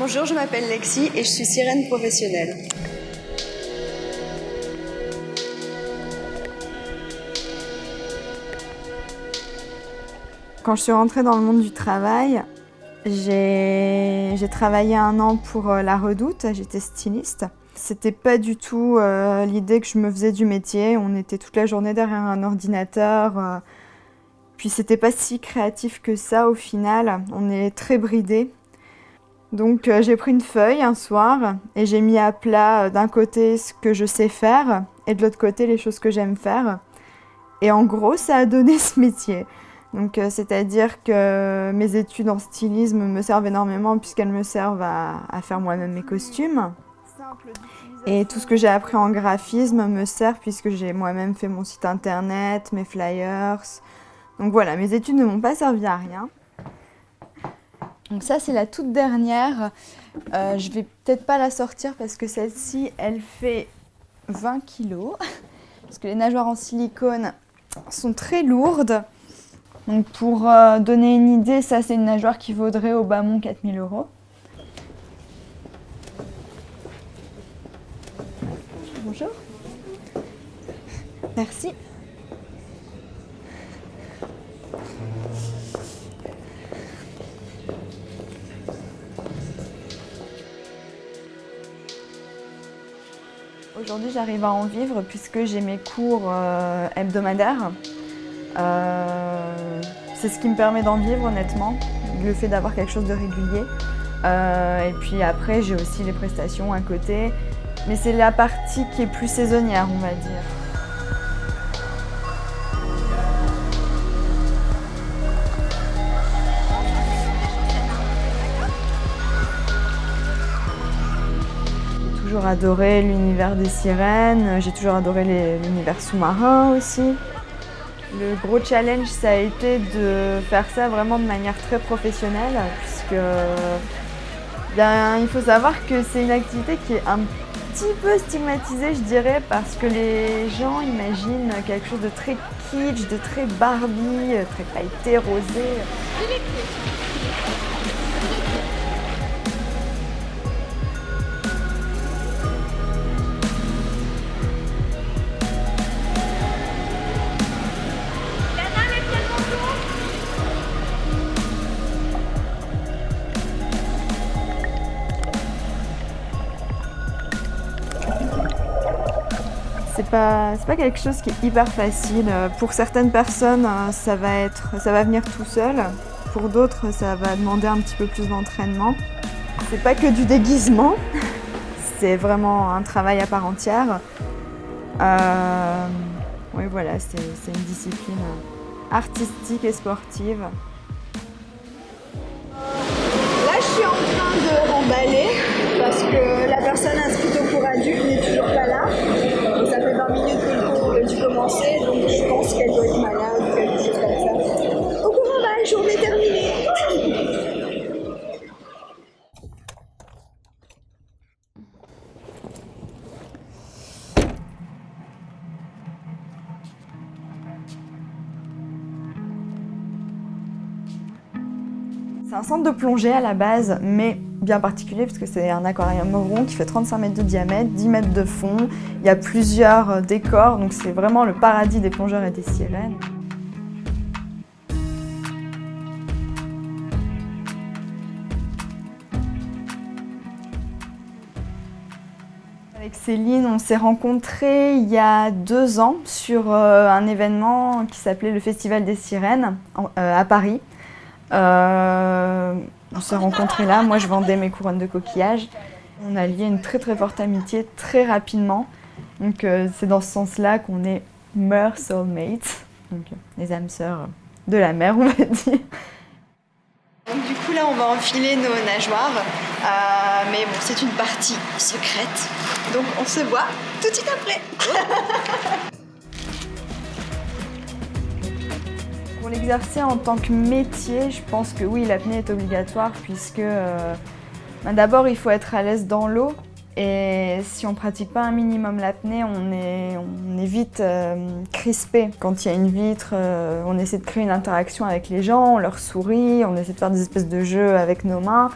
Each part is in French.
Bonjour, je m'appelle Lexi et je suis sirène professionnelle. Quand je suis rentrée dans le monde du travail, j'ai travaillé 1 an pour La Redoute, j'étais styliste. C'était pas du tout l'idée que je me faisais du métier, on était toute la journée derrière un ordinateur. Puis c'était pas si créatif que ça au final, on est très bridé. Donc j'ai pris une feuille un soir et j'ai mis à plat d'un côté ce que je sais faire et de l'autre côté les choses que j'aime faire. Et en gros, ça a donné ce métier. Donc c'est-à-dire que mes études en stylisme me servent énormément puisqu'elles me servent à faire moi-même mes costumes. Et tout ce que j'ai appris en graphisme me sert puisque j'ai moi-même fait mon site internet, mes flyers. Donc voilà, mes études ne m'ont pas servi à rien. Donc ça, c'est la toute dernière. Je vais peut-être pas la sortir parce que celle-ci, elle fait 20 kilos. Parce que les nageoires en silicone sont très lourdes. Donc pour donner une idée, ça c'est une nageoire qui vaudrait au bas mont 4 000 €. Bonjour. Merci. Aujourd'hui, j'arrive à en vivre puisque j'ai mes cours hebdomadaires. C'est ce qui me permet d'en vivre honnêtement, le fait d'avoir quelque chose de régulier. Et puis après, j'ai aussi les prestations à côté. Mais c'est la partie qui est plus saisonnière, on va dire. J'ai toujours adoré l'univers des sirènes, j'ai toujours adoré l'univers sous-marin aussi. Le gros challenge, ça a été de faire ça vraiment de manière très professionnelle, puisque il faut savoir que c'est une activité qui est un petit peu stigmatisée, je dirais, parce que les gens imaginent quelque chose de très kitsch, de très Barbie, très pailleté, rosé. C'est pas quelque chose qui est hyper facile. Pour certaines personnes, ça va venir tout seul. Pour d'autres, ça va demander un petit peu plus d'entraînement. C'est pas que du déguisement, c'est vraiment un travail à part entière. Oui, voilà, c'est une discipline artistique et sportive. Là, je suis en train de remballer parce que la personne inscrite au cours adulte n'est toujours pas là. Et ça fait 20 minutes que le cours a dû commencer, donc je pense qu'elle doit être malade ou quelque chose comme ça. Au cours remballe, journée terminée. C'est un centre de plongée à la base, mais bien particulier parce que c'est un aquarium rond qui fait 35 mètres de diamètre, 10 mètres de fond. Il y a plusieurs décors, donc c'est vraiment le paradis des plongeurs et des sirènes. Avec Céline, on s'est rencontrés il y a 2 ans sur un événement qui s'appelait le Festival des Sirènes à Paris. On s'est rencontrés là, moi je vendais mes couronnes de coquillages. On a lié une très très forte amitié très rapidement. Donc c'est dans ce sens-là qu'on est mer soulmates, donc les âmes sœurs de la mer on va dire. Donc du coup là on va enfiler nos nageoires, mais bon c'est une partie secrète, donc on se voit tout de suite après. Pour l'exercer en tant que métier, je pense que oui, l'apnée est obligatoire puisque d'abord il faut être à l'aise dans l'eau et si on ne pratique pas un minimum l'apnée, on est vite crispé. Quand il y a une vitre, on essaie de créer une interaction avec les gens, on leur sourit, on essaie de faire des espèces de jeux avec nos mains.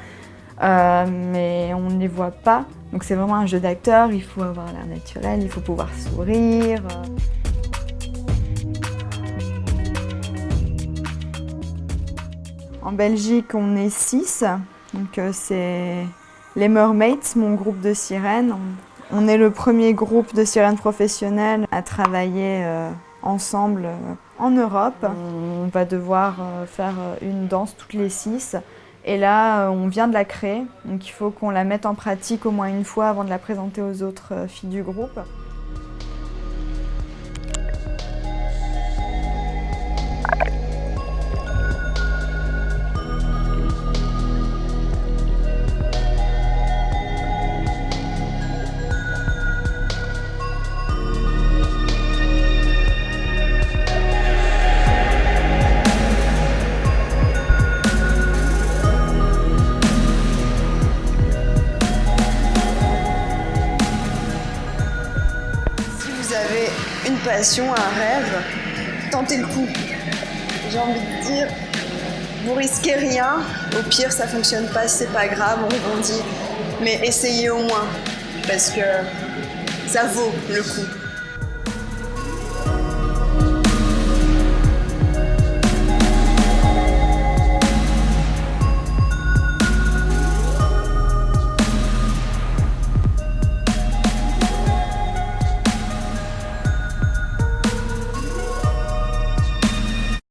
mais on ne les voit pas. Donc c'est vraiment un jeu d'acteur, il faut avoir l'air naturel, il faut pouvoir sourire. En Belgique, on est 6, donc c'est les Mermaids, mon groupe de sirènes. On est le premier groupe de sirènes professionnelles à travailler ensemble en Europe. On va devoir faire une danse toutes les 6. Et là, on vient de la créer, donc il faut qu'on la mette en pratique au moins une fois avant de la présenter aux autres filles du groupe. Une passion, un rêve, tentez le coup. J'ai envie de dire, vous risquez rien, au pire ça fonctionne pas, c'est pas grave, on rebondit, mais essayez au moins, parce que ça vaut le coup.